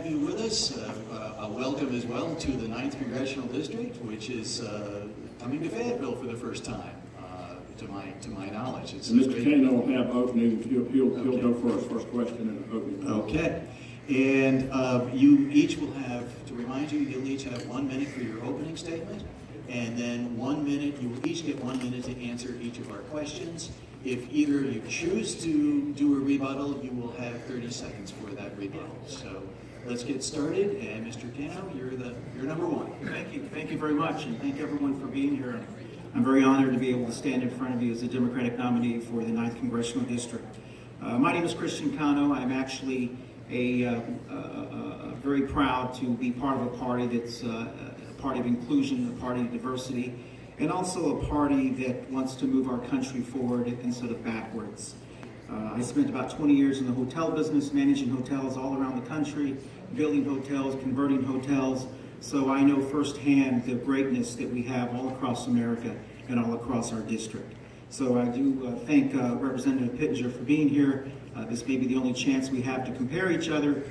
have you with us. A welcome as well to the 9th Congressional District, which is coming to Fayetteville for the first time, to my knowledge. It's Mr. Kano will have opening. He'll go first question and opening. Okay. And you each will have, to remind you, you'll each have 1 minute for your opening statement, and then 1 minute, you will each get 1 minute to answer each of our questions. If either you choose to do a rebuttal, you will have 30 seconds for that rebuttal. So let's get started, and Mr. Kano, you're number one. Thank you very much, and thank everyone for being here. I'm very honored to be able to stand in front of you as a Democratic nominee for the 9th Congressional District. My name is Christian Kano. I'm actually very proud to be part of a party that's a party of inclusion, a party of diversity, and also a party that wants to move our country forward instead of backwards. I spent about 20 years in the hotel business, managing hotels all around the country, building hotels, converting hotels, so I know firsthand the greatness that we have all across America and all across our district. So I do thank Representative Pittenger for being here. This may be the only chance we have to compare each other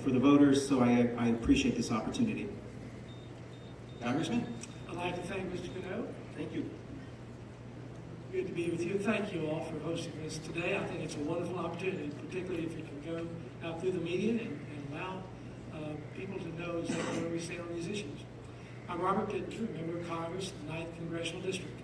for the voters, so I appreciate this opportunity. Congressman? I'd like to thank Mr. Cano. Thank you. Good to be with you. Thank you all for hosting this today. I think it's a wonderful opportunity, particularly if you can go out through the media and allow people to know exactly where we stand on these issues. I'm Robert Pittenger, member of Congress, 9th Congressional District.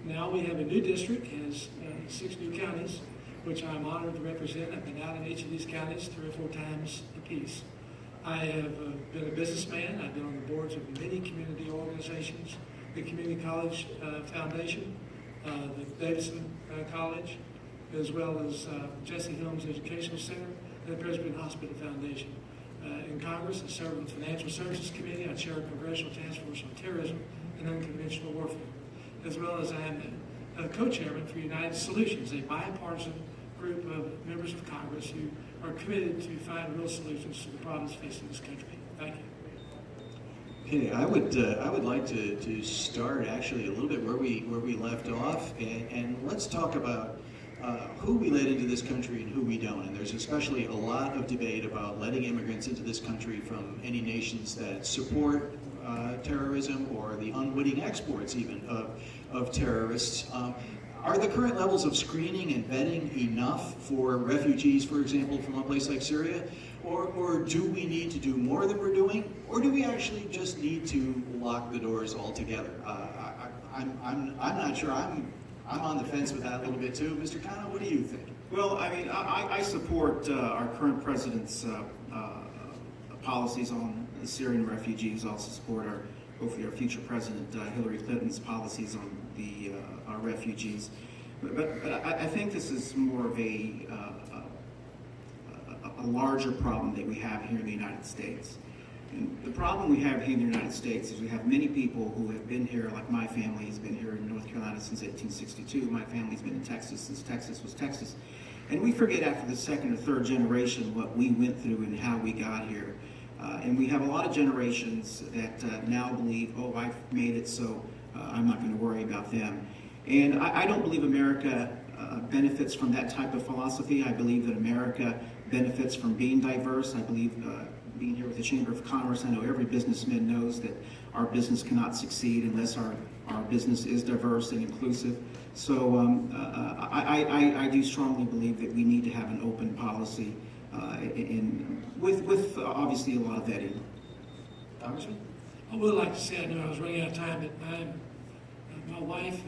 Now we have a new district, has 6 new counties, which I'm honored to represent. I've been out in each of these counties 3 or 4 times apiece. I have been a businessman. I've been on the boards of many community organizations, the Community College Foundation, the Davidson College, as well as Jesse Helms Educational Center, and the Presbyterian Hospital Foundation. In Congress, I serve on the Financial Services Committee. I chair a Congressional Task Force on Terrorism and Unconventional Warfare, as well as I am a co-chairman for United Solutions, a bipartisan group of members of Congress who are committed to find real solutions to the problems facing this country. Thank you. Okay, I would like to start actually a little bit where we left off, and let's talk about who we let into this country and who we don't. And there's especially a lot of debate about letting immigrants into this country from any nations that support terrorism or the unwitting exports even of terrorists. Are the current levels of screening and vetting enough for refugees, for example, from a place like Syria? Or do we need to do more than we're doing? Or do we actually just need to lock the doors altogether? I'm not sure. I'm on the fence with that a little bit too. Mr. Kano, what do you think? Well, I mean, I support our current president's policies on Syrian refugees. I also support hopefully our future president Hillary Clinton's policies on the our refugees. But I think this is more of a larger problem that we have here in the United States. And the problem we have here in the United States is we have many people who have been here, like my family has been here in North Carolina since 1862. My family's been in Texas since Texas was Texas. And we forget after the 2nd or 3rd generation what we went through and how we got here. And we have a lot of generations that now believe, oh, I've made it, so I'm not going to worry about them. And I don't believe America benefits from that type of philosophy. I believe that America benefits from being diverse. I believe being here with the Chamber of Commerce, I know every businessman knows that our business cannot succeed unless our business is diverse and inclusive. So I do strongly believe that we need to have an open policy with obviously a lot of vetting. Congressman? I would like to say, I know I was running out of time, but my wife,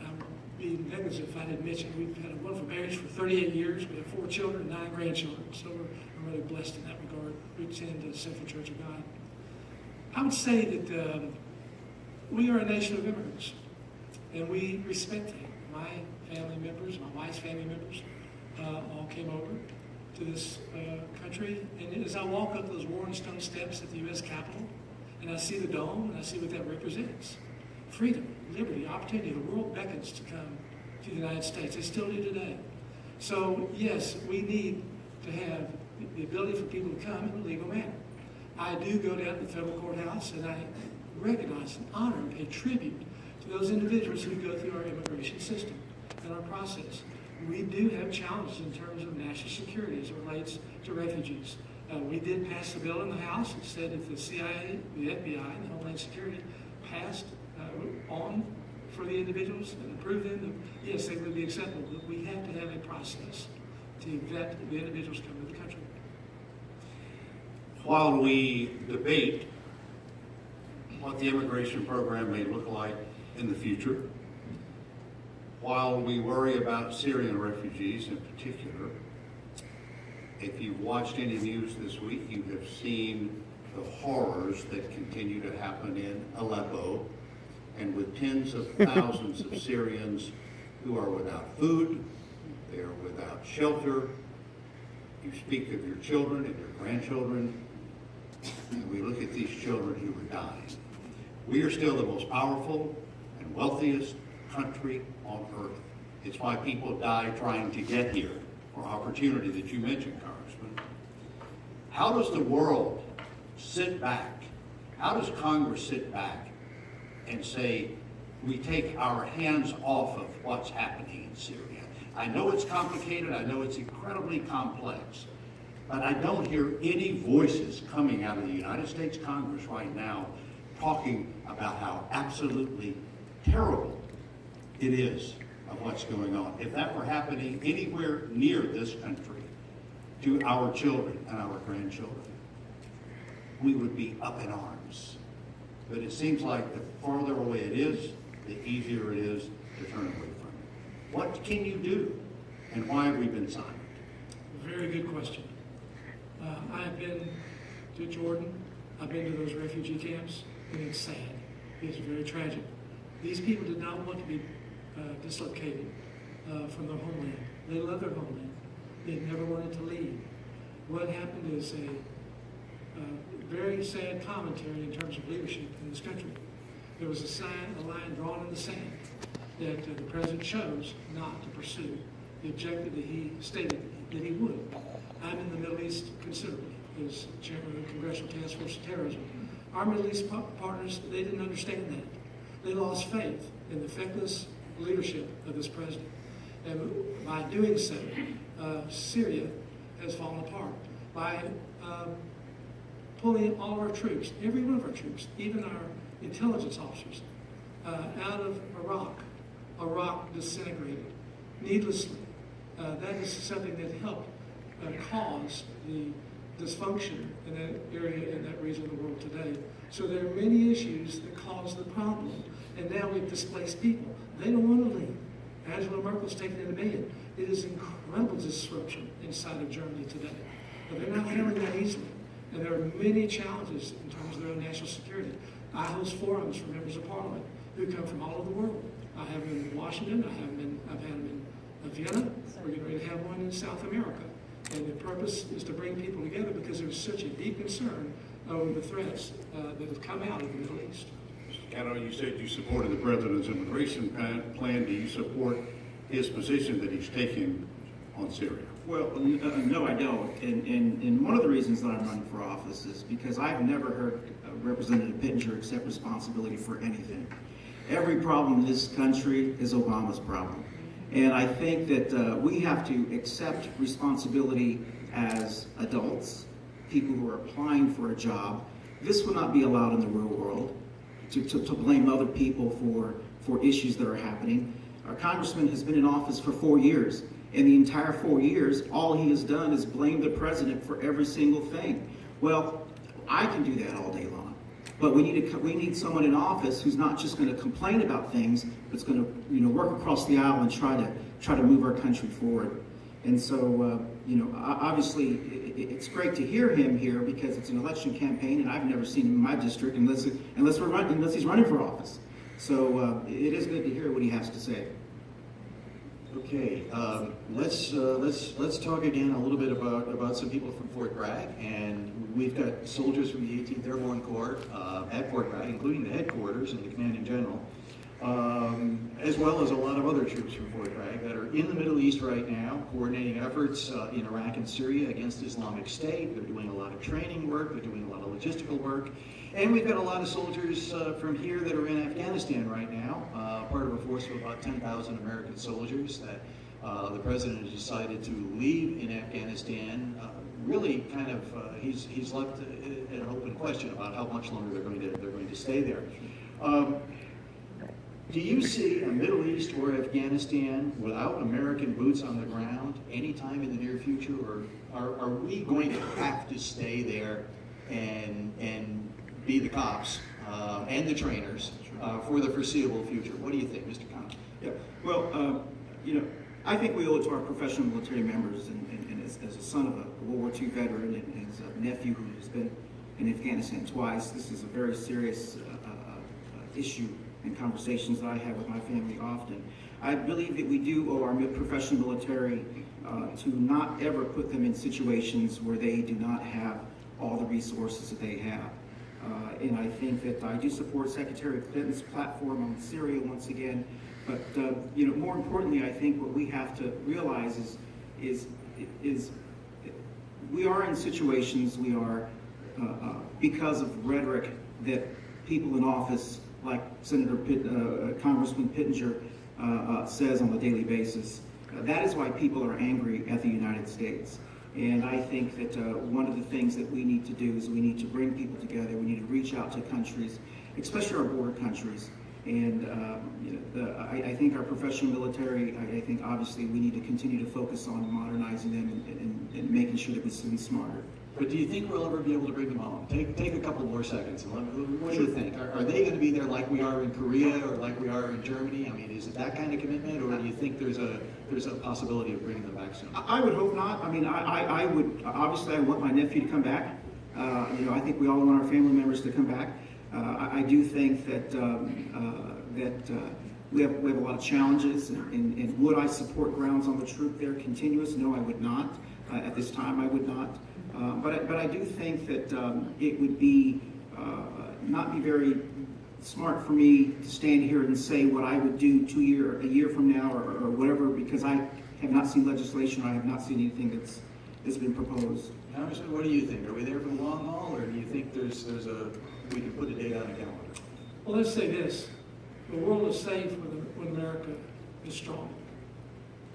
I'm being negligent if I didn't mention, we've had a wonderful marriage for 38 years. We have 4 children and 9 grandchildren, so we're really blessed in that regard. We attend the Central Church of God. I would say that we are a nation of immigrants, and we respect them. My family members, my wife's family members, all came over to this country, and as I walk up those worn stone steps at the U.S. Capitol, and I see the dome, and I see what that represents. Freedom, liberty, opportunity. The world beckons to come to the United States. They still do today. So, yes, we need to have the ability for people to come in a legal manner. I do go down to the federal courthouse, and I recognize and honor and pay tribute to those individuals who go through our immigration system and our process. We do have challenges in terms of national security as it relates to refugees. We did pass the bill in the House. It said if the CIA, the FBI, and the Homeland Security passed on for the individuals and approved them, then yes, they would be acceptable. But we have to have a process to vet the individuals coming to the country. While we debate what the immigration program may look like in the future, while we worry about Syrian refugees in particular, if you've watched any news this week, you have seen the horrors that continue to happen in Aleppo, and with tens of thousands of Syrians who are without food, they are without shelter. You speak of your children and your grandchildren, and we look at these children who are dying. We are still the most powerful and wealthiest country on earth. It's why people die trying to get here, for opportunity that you mentioned, Congressman. How does the world sit back? How does Congress sit back and say, we take our hands off of what's happening in Syria? I know it's complicated, I know it's incredibly complex, but I don't hear any voices coming out of the United States Congress right now talking about how absolutely terrible it is of what's going on. If that were happening anywhere near this country, to our children and our grandchildren, we would be up in arms. But it seems like the farther away it is, the easier it is to turn away from it. What can you do, and why have we been silent? Very good question. I have been to Jordan. I've been to those refugee camps, and it's sad. It's very tragic. These people did not want to be dislocated from their homeland. They love their homeland. They never wanted to leave. What happened is a very sad commentary in terms of leadership in this country. There was a line drawn in the sand that the president chose not to pursue the objective that he stated that he would. I'm in the Middle East considerably as chairman of the Congressional Task Force on Terrorism. Our Middle East partners, they didn't understand that. They lost faith in the feckless leadership of this president. And by doing so, Syria has fallen apart. By pulling all our troops, every one of our troops, even our intelligence officers, out of Iraq, Iraq disintegrated needlessly. That is something that helped cause the dysfunction in that area, in that region of the world today. So there are many issues that cause the problem. And now we've displaced people. They don't want to leave. Angela Merkel's taken in a million. It is incredible disruption inside of Germany today. But they're not handling that easily. And there are many challenges in terms of their own national security. I host forums for members of parliament who come from all over the world. I have them in Washington. I've had them in Vienna. We're getting ready to have one in South America. And the purpose is to bring people together because there's such a deep concern over the threats that have come out of the Middle East. Cano, you said you supported the president's immigration plan. Do you support his position that he's taking on Syria? Well, no, I don't. And one of the reasons that I'm running for office is because I've never heard Representative Pittenger accept responsibility for anything. Every problem in this country is Obama's problem. And I think that we have to accept responsibility as adults, people who are applying for a job. This will not be allowed in the real world, to blame other people for issues that are happening. Our congressman has been in office for 4 years. In the entire 4 years, all he has done is blame the president for every single thing. Well, I can do that all day long. But we need someone in office who's not just going to complain about things, but is going to work across the aisle and try to move our country forward. And so obviously it's great to hear him here because it's an election campaign, and I've never seen him in my district unless he's running for office. So it is good to hear what he has to say. Okay, let's talk again a little bit about some people from Fort Bragg, and we've got soldiers from the 18th Airborne Corps at Fort Bragg, including the headquarters and the commanding general, as well as a lot of other troops from Fort Bragg that are in the Middle East right now, coordinating efforts in Iraq and Syria against Islamic State. They're doing a lot of training work, they're doing a lot of logistical work, and we've got a lot of soldiers from here that are in Afghanistan right now, part of a force of about 10,000 American soldiers that the president has decided to leave in Afghanistan really kind of, he's left an open question about how much longer they're going to stay there. Do you see a Middle East or Afghanistan without American boots on the ground anytime in the near future, or are we going to have to stay there and be the cops and the trainers for the foreseeable future? What do you think, Mr. Connell? Yeah, well, I think we owe it to our professional military members, and as a son of a World War II veteran and as a nephew who has been in Afghanistan twice, this is a very serious issue and conversations that I have with my family often. I believe that we do owe our professional military to not ever put them in situations where they do not have all the resources that they have. And I think that I do support Secretary Clinton's platform on Syria once again. But more importantly, I think what we have to realize is we are in situations we are because of rhetoric that people in office, like Congressman Pittenger says on a daily basis. That is why people are angry at the United States. And I think that one of the things that we need to do is we need to bring people together. We need to reach out to countries, especially our border countries. And I think our professional military, I think obviously we need to continue to focus on modernizing them and making sure that we send smarter. But do you think we'll ever be able to bring them home? Take a couple more seconds. And what do you think? Are they going to be there like we are in Korea or like we are in Germany? I mean, is it that kind of commitment, or do you think there's a possibility of bringing them back soon? I would hope not. I mean, I would obviously I want my nephew to come back. I think we all want our family members to come back. I do think that we have a lot of challenges. And would I support grounds on the troop there continuous? No, I would not. At this time, I would not. But I do think that it would be not be very smart for me to stand here and say what I would do a year from now or whatever, because I have not seen legislation or I have not seen anything that's been proposed. Congressman, what do you think? Are we there for the long haul, or do you think we can put a date on a calendar? Well, let's say this. The world is safe when America is strong.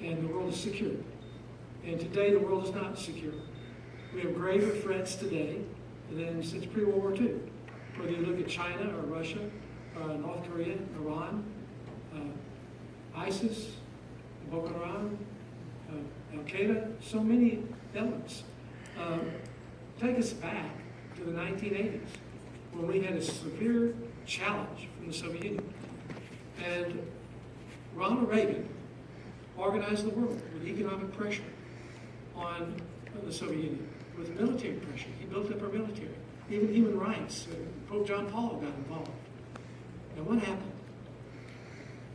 And the world is secure. And today the world is not secure. We have graver threats today than since pre-World War II. Whether you look at China or Russia, North Korea, Iran, ISIS, Boko Haram, Al-Qaeda, so many elements. Take us back to the 1980s when we had a severe challenge from the Soviet Union. And Ronald Reagan organized the world with economic pressure on the Soviet Union, with military pressure. He built up our military. Even human rights. Pope John Paul got involved. And what happened?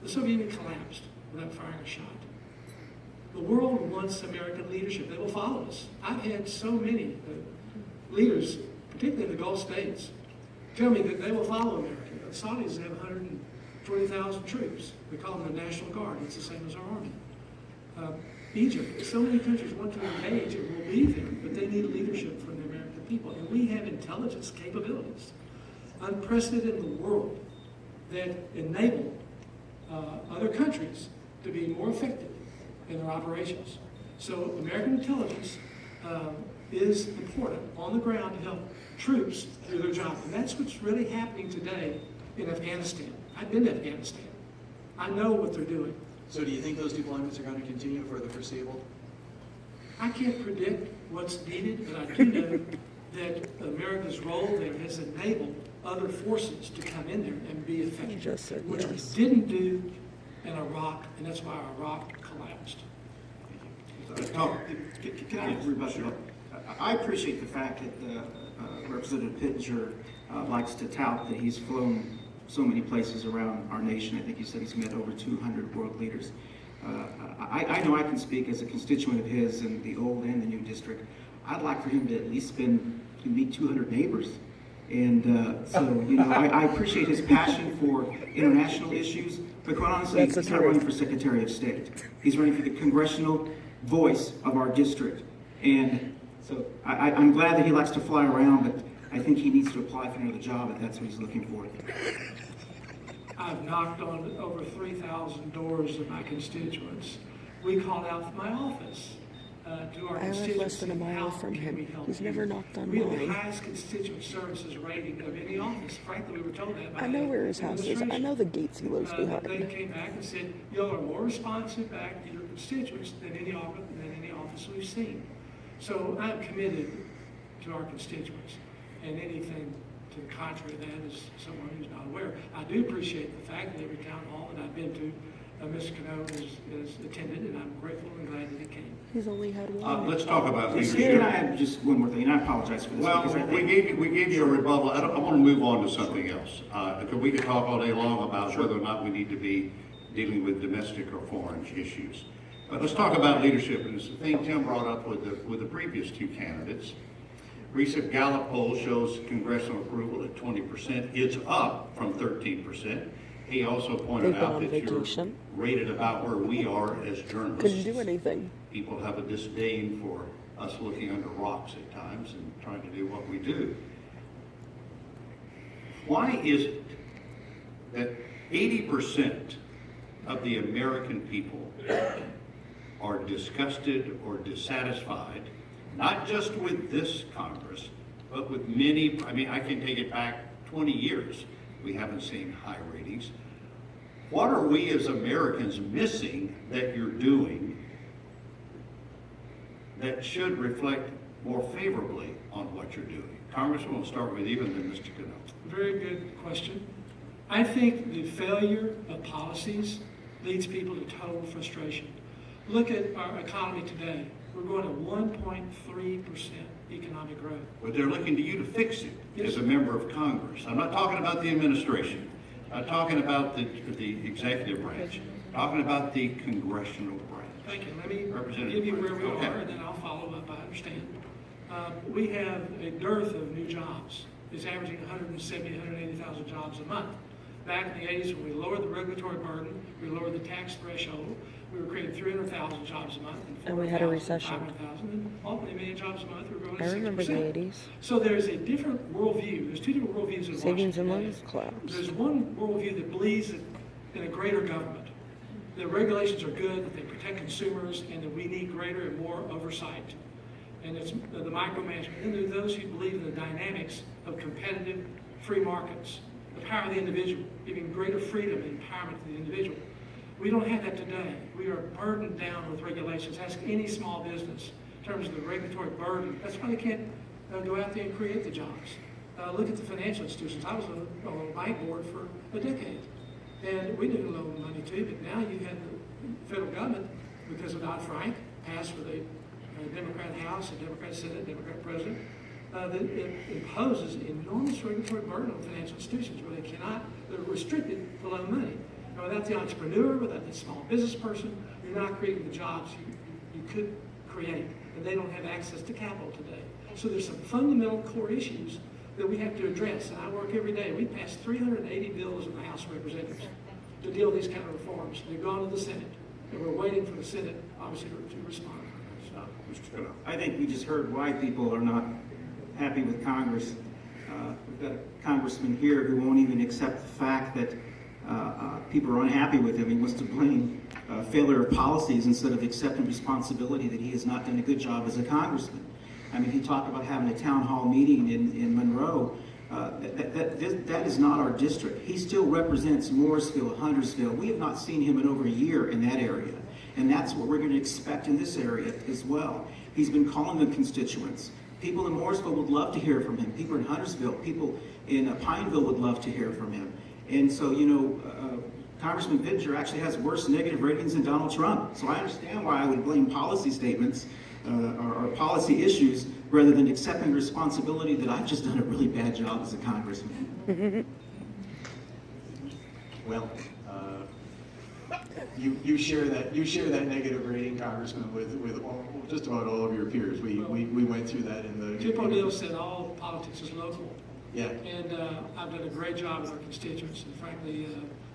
The Soviet Union collapsed without firing a shot. The world wants American leadership. They will follow us. I've had so many leaders, particularly in the Gulf states, tell me that they will follow America. The Saudis have 120,000 troops. We call them the National Guard. It's the same as our army. Egypt, so many countries want to engage and will be there, but they need leadership from the American people. And we have intelligence capabilities, unprecedented in the world, that enable other countries to be more effective in their operations. So American intelligence is important on the ground to help troops do their job. And that's what's really happening today in Afghanistan. I've been to Afghanistan. I know what they're doing. So do you think those deployments are going to continue for the foreseeable? I can't predict what's needed, but I do know that America's role there has enabled other forces to come in there and be effective, which we didn't do in Iraq, and that's why Iraq collapsed. Can I rebut that? I appreciate the fact that Representative Pittenger likes to tout that he's flown so many places around our nation. I think he said he's met over 200 world leaders. I know I can speak as a constituent of his in the old and the new district. I'd like for him to at least meet 200 neighbors. And I appreciate his passion for international issues, but quite honestly, he's not running for Secretary of State. He's running for the congressional voice of our district. And so I'm glad that he likes to fly around, but I think he needs to apply for another job if that's what he's looking for. I've knocked on over 3,000 doors of my constituents. We called out from my office to our I live constituents. less than a mile How from can him. we help He's you? never knocked on We have the mine. highest constituent services rating of any office. Frankly, we were told that by I know the where his house is. I administration. know the gates he lives They behind. came back and said, y'all are more responsive back to your constituents than any office we've seen. So I'm committed to our constituents, and anything to the contrary of that is someone who's not aware. I do appreciate the fact that every town hall that I've been to, Mr. Cano has attended, and I'm grateful and glad that he came. He's only had one. Let's talk about Can I leadership. add just one more thing, and I apologize for this. Well, because I we think- gave you a rebuttal. I want to move on to something else. Because we could talk all day long about whether or not we need to be dealing with domestic or foreign issues. But let's talk about leadership, and it's the thing Tim brought up with the previous two candidates. Recent Gallup poll shows congressional approval at 20%. It's up from 13%. He also pointed They've been out on that vacation. you're rated about where we are as journalists. Couldn't do anything. People have a disdain for us looking under rocks at times and trying to do what we do. Why is it that 80% of the American people are disgusted or dissatisfied, not just with this Congress, but with many? I mean, I can take it back 20 years. We haven't seen high ratings. What are we as Americans missing that you're doing that should reflect more favorably on what you're doing? Congressman, we'll start with even than Mr. Cano. Very good question. I think the failure of policies leads people to total frustration. Look at our economy today. We're going at 1.3% economic growth. But they're looking to you to fix it Yes. as a member of Congress. I'm not talking about the administration. I'm talking about the executive branch. I'm talking about the congressional branch. Thank you. Let me Representative give you where we Okay. are, and then I'll follow up. I understand. We have a dearth of new jobs. It's averaging 170, 180,000 jobs a month. Back in the 80s, when we lowered the regulatory burden, we lowered the tax threshold, we were creating 300,000 jobs a month. And we had a 400,000, recession. 500,000, and ultimately a million jobs a month. We're growing at I remember the 6%. 80s. So there's a different worldview. There's two different worldviews in Savings and Washington loans today. collapsed. There's one worldview that believes in a greater government. The regulations are good, that they protect consumers, and that we need greater and more oversight. And it's the micromanagement. And there are those who believe in the dynamics of competitive free markets, the power of the individual, giving greater freedom and empowerment to the individual. We don't have that today. We are burdened down with regulations. Ask any small business in terms of the regulatory burden. That's why they can't go out there and create the jobs. Look at the financial institutions. I was on a bank board for a decade, and we didn't loan money too, but now you have the federal government, because of Dodd-Frank, passed with a Democrat House, a Democrat Senate, Democrat President, that it imposes enormous regulatory burden on financial institutions where they're restricted to loan money. Now, without the entrepreneur, without the small business person, you're not creating the jobs you could create, and they don't have access to capital today. So there's some fundamental core issues that we have to address, and I work every day. We passed 380 bills in the House of Representatives to deal with these kind of reforms. They've gone to the Senate, and we're waiting for the Senate, obviously, to respond. So, Mr. Cano. I think we just heard why people are not happy with Congress. We've got a congressman here who won't even accept the fact that people are unhappy with him. He wants to blame failure of policies instead of accepting responsibility that he has not done a good job as a congressman. I mean, he talked about having a town hall meeting in Monroe. That is not our district. He still represents Morrisville, Huntersville. We have not seen him in over a year in that area. And that's what we're going to expect in this area as well. He's been calling the constituents. People in Morrisville would love to hear from him. People in Huntersville, people in Pineville would love to hear from him. And so, Congressman Pitzer actually has worse negative ratings than Donald Trump. So I understand why I would blame policy statements or policy issues rather than accepting responsibility that I've just done a really bad job as a congressman. Well, you share that negative rating, Congressman, with just about all of your peers. We went through that in the. Tip O'Neill said all politics is local. Yeah. And I've done a great job with our constituents, and frankly,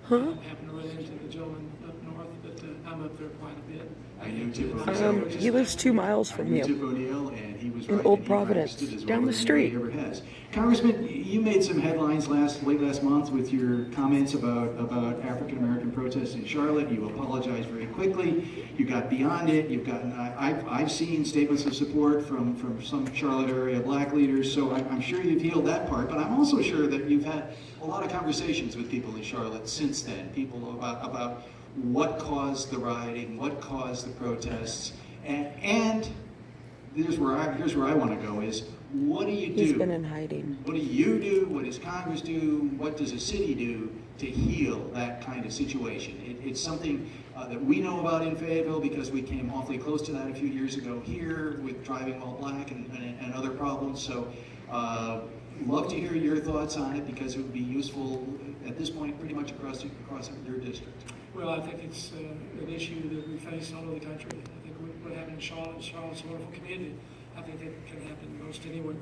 I happened to run into the gentleman up north, but I'm up there quite a bit. I knew Tip O'Neill. He lives 2 miles I from knew you. Tip O'Neill, and he was In right. Old and he Providence, practiced it as down well the as anybody street. ever has. Congressman, you made some headlines late last month with your comments about African American protests in Charlotte. You apologized very quickly. You got beyond it. You've gotten. I've seen statements of support from some Charlotte area black leaders. So I'm sure you've healed that part. But I'm also sure that you've had a lot of conversations with people in Charlotte since then. People about what caused the rioting, what caused the protests, and here's where I want to go is, what do you do? He's been in hiding. What do you do? What does Congress do? What does a city do to heal that kind of situation? It's something that we know about in Fayetteville because we came awfully close to that a few years ago here with driving while black and other problems. So love to hear your thoughts on it because it would be useful at this point pretty much across your district. Well, I think it's an issue that we face all over the country. I think what happened in Charlotte's a wonderful community. I think that can happen most anywhere.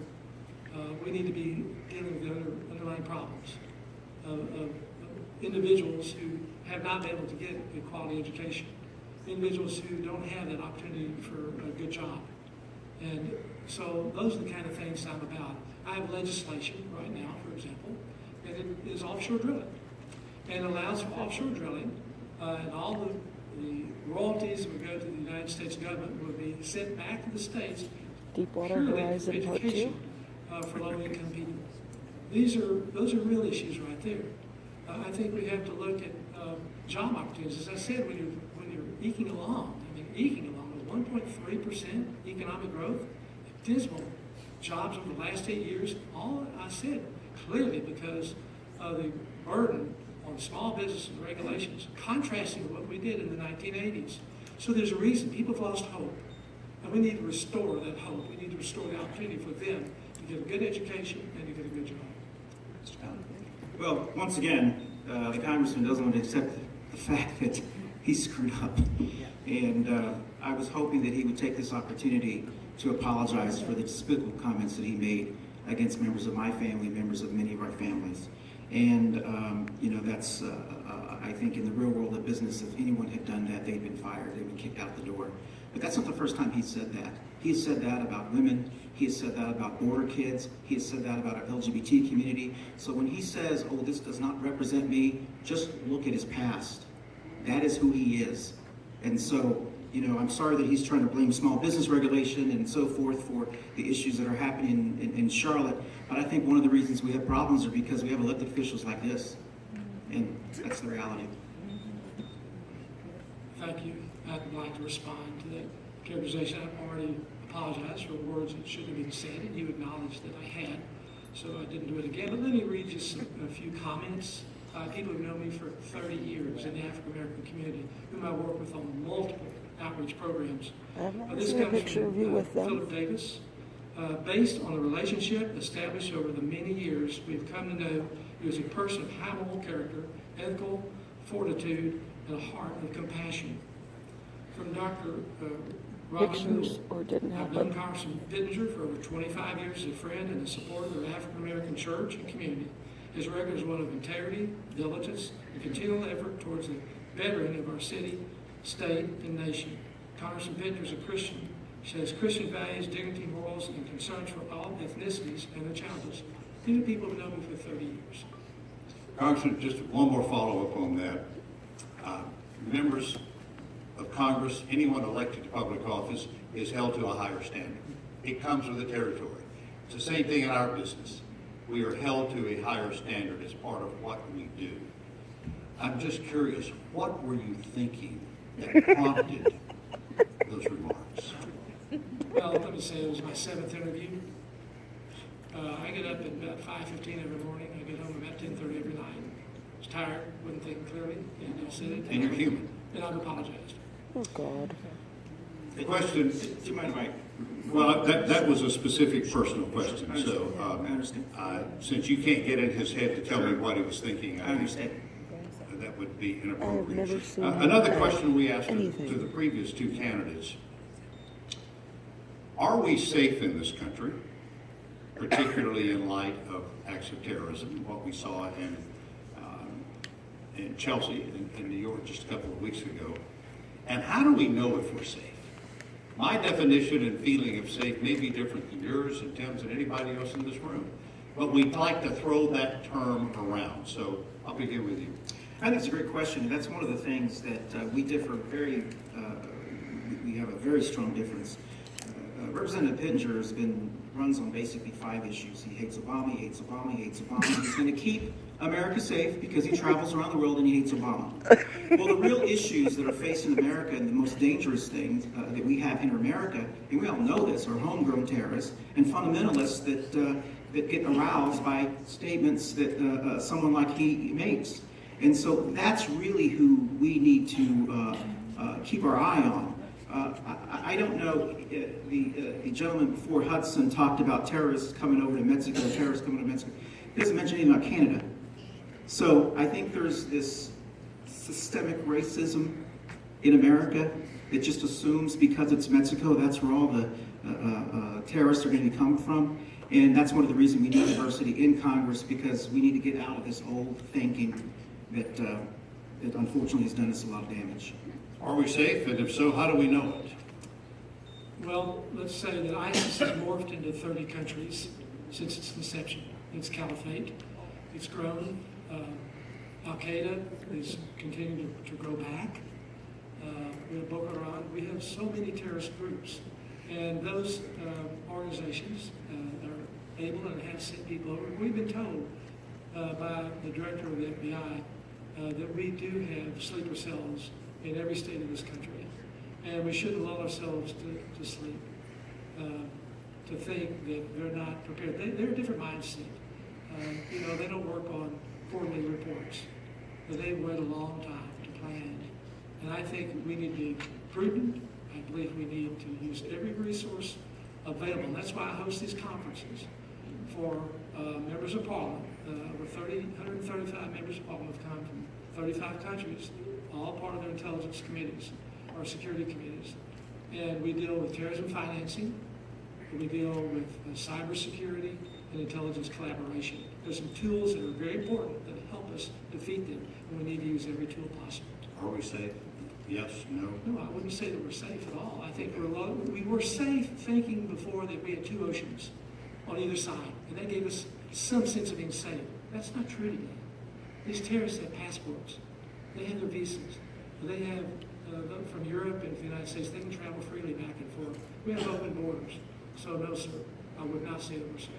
We need to be dealing with the underlying problems of individuals who have not been able to get a quality education, individuals who don't have that opportunity for a good job. And so those are the kind of things I'm about. I have legislation right now, for example, and it is offshore drilling. And allows for offshore drilling, and all the royalties that would go to the United States government would be sent back to the states Deepwater purely for Horizon Part 2. education for low-income people. Those are real issues right there. I think we have to look at job opportunities. As I said, when you're eking along with 1.3% economic growth, dismal jobs over the last 8 years. All I said clearly because of the burden on small business and regulations, contrasting with what we did in the 1980s. So there's a reason people have lost hope. And we need to restore that hope. We need to restore the opportunity for them to get a good education and to get a good job. Well, once again, the congressman doesn't want to accept the fact that he screwed up. And I was hoping that he would take this opportunity to apologize for the despicable comments that he made against members of my family, members of many of our families. And, that's, I think in the real world of business, if anyone had done that, they'd been fired, they'd been kicked out the door. But that's not the first time he said that. He has said that about women. He has said that about border kids. He has said that about our LGBT community. So when he says, oh, this does not represent me, just look at his past. That is who he is. And so, I'm sorry that he's trying to blame small business regulation and so forth for the issues that are happening in Charlotte. But I think one of the reasons we have problems are because we have elected officials like this. And that's the reality. Thank you. I'd like to respond to that characterization. I've already apologized for words that shouldn't have been said, and you acknowledged that I had, so I didn't do it again. But let me read just a few comments. People who know me for 30 years in the African American community, whom I work with on multiple outreach programs. I have never This seen a comes picture of you from with them. Philip Davis. Based on the relationship established over the many years, we've come to know he was a person of high moral character, ethical fortitude, and a heart of compassion. From Dr. Robert Pictures Gould. or didn't I've known happen. Congressman Pittenger for over 25 years as a friend and a supporter of the African American church and community. His record is one of integrity, diligence, and continual effort towards the bettering of our city, state, and nation. Congressman Pittenger is a Christian. She has Christian values, dignity, morals, and concerns for all ethnicities and their challenges. These are people who know me for 30 years. Congressman, just one more follow-up on that. Members of Congress, anyone elected to public office, is held to a higher standard. It comes with the territory. It's the same thing in our business. We are held to a higher standard as part of what we do. I'm just curious, what were you thinking that prompted those remarks? Well, let me say it was my 7th interview. I get up at about 5:15 every morning. I get home about 10:30 every night. I was tired, wasn't thinking clearly, and I said it. And you're human. And I've apologized. Oh, God. The question, Do you mind if I? well, that was a specific personal question, so I understand. since you can't get in his head to tell me what he was thinking, I think understand. that would be I have inappropriate. never seen him Another say question we asked to anything. the previous two candidates. Are we safe in this country, particularly in light of acts of terrorism, what we saw in Chelsea, in New York just a couple of weeks ago? And how do we know if we're safe? My definition and feeling of safe may be different than yours and Tim's and anybody else in this room. But we'd like to throw that term around. So I'll begin with you. I think it's a great question, and that's one of the things that we differ very, we have a very strong difference. Representative Pittenger runs on basically 5 issues. He hates Obama, he hates Obama, he hates Obama. He's going to keep America safe because he travels around the world and he hates Obama. Well, the real issues that are facing America and the most dangerous things that we have in America, and we all know this, are homegrown terrorists and fundamentalists that get aroused by statements that someone like he makes. And so that's really who we need to keep our eye on. I don't know, the gentleman before Hudson talked about terrorists coming over to Mexico, terrorists coming to Mexico. He doesn't mention anything about Canada. So I think there's this systemic racism in America that just assumes because it's Mexico, that's where all the terrorists are going to come from. And that's one of the reasons we need diversity in Congress, because we need to get out of this old thinking that unfortunately has done us a lot of damage. Are we safe? And if so, how do we know it? Well, let's say that ISIS has morphed into 30 countries since its inception. Its caliphate. It's grown. Al-Qaeda is continuing to grow back. We have Boko Haram. We have so many terrorist groups. And those organizations are able and have sent people over. We've been told by the director of the FBI that we do have sleeper cells in every state of this country. And we shouldn't lull ourselves to sleep, to think that they're not prepared. They're a different mindset. They don't work on quarterly reports, but they wait a long time to plan. And I think we need to be prudent. I believe we need to use every resource available. And that's why I host these conferences for members of Parliament. Over 135 members of Parliament have come from 35 countries, all part of their intelligence committees or security committees. And we deal with terrorism financing, we deal with cybersecurity and intelligence collaboration. There's some tools that are very important that help us defeat them, and we need to use every tool possible. Are we safe? Yes, no? No, I wouldn't say that we're safe at all. I think we were safe thinking before that we had 2 oceans on either side, and that gave us some sense of being safe. That's not true today. These terrorists have passports. They have their visas. They have, from Europe and the United States, they can travel freely back and forth. We have open borders. So no, sir, I would not say that we're safe.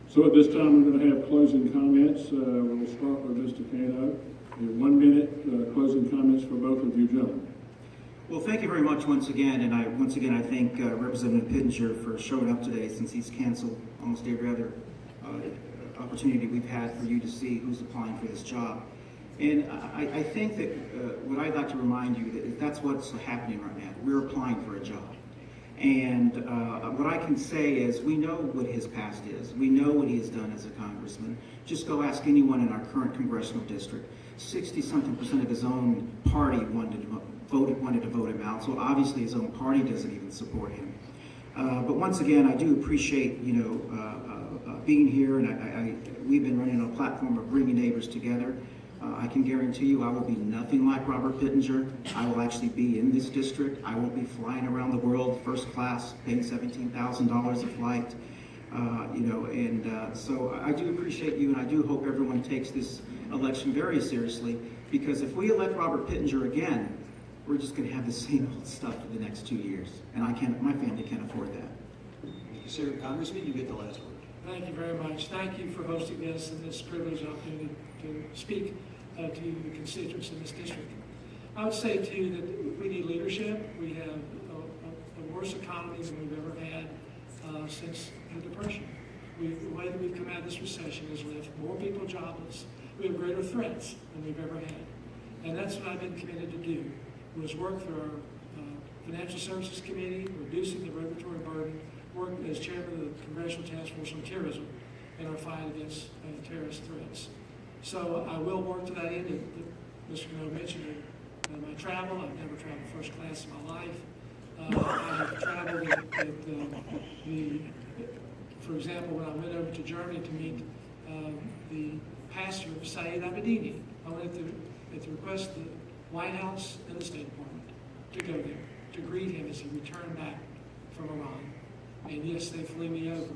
So at this time, we're going to have closing comments. We'll start with Mr. Cano. 1 minute closing comments for both of you gentlemen. Well, thank you very much once again, and I thank Representative Pittenger for showing up today, since he's canceled almost every other opportunity we've had for you to see who's applying for this job. And I think that what I'd like to remind you that that's what's happening right now. We're applying for a job. And what I can say is we know what his past is. We know what he has done as a congressman. Just go ask anyone in our current congressional district. 60-something% of his own party wanted to vote him out. So obviously his own party doesn't even support him. But once again, I do appreciate being here, and we've been running on a platform of bringing neighbors together. I can guarantee you I will be nothing like Robert Pittenger. I will actually be in this district. I won't be flying around the world first class, paying $17,000 a flight. So I do appreciate you, and I do hope everyone takes this election very seriously, because if we elect Robert Pittenger again, we're just going to have the same old stuff for the next 2 years, and my family can't afford that. Thank you, sir. Congressman, you get the last word. Thank you very much. Thank you for hosting this and this privileged opportunity to speak to the constituents in this district. I would say, too, that we need leadership. We have a worse economy than we've ever had since the Depression. The way that we've come out of this recession has left more people jobless. We have greater threats than we've ever had. And that's what I've been committed to do, was work through our Financial Services Committee, reducing the regulatory burden, work as chairman of the Congressional Task Force on Terrorism in our fight against terrorist threats. So I will work to that end. Mr. Cano mentioned my travel. I've never traveled first class in my life. I have traveled for example, when I went over to Germany to meet the pastor of Saeed Abedini, I went at the request of the White House and the State Department. to go there, to greet him as he returned back from Iran. And yes, they flew me over.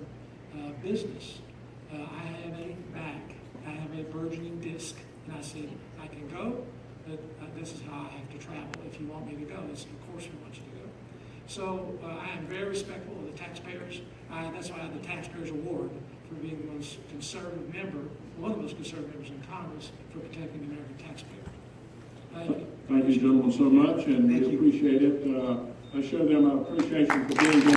Business. I have a back. I have a burgeoning disc. And I said, I can go, but this is how I have to travel. If you want me to go, they said, of course we want you to go. So I am very respectful of the taxpayers. That's why I have the Taxpayers Award for being the most conservative member, one of the most conservative members in Congress for protecting the American taxpayer. Thank you. Thank you, gentlemen, so much, and Thank we you. appreciate it. I show them our appreciation for being here.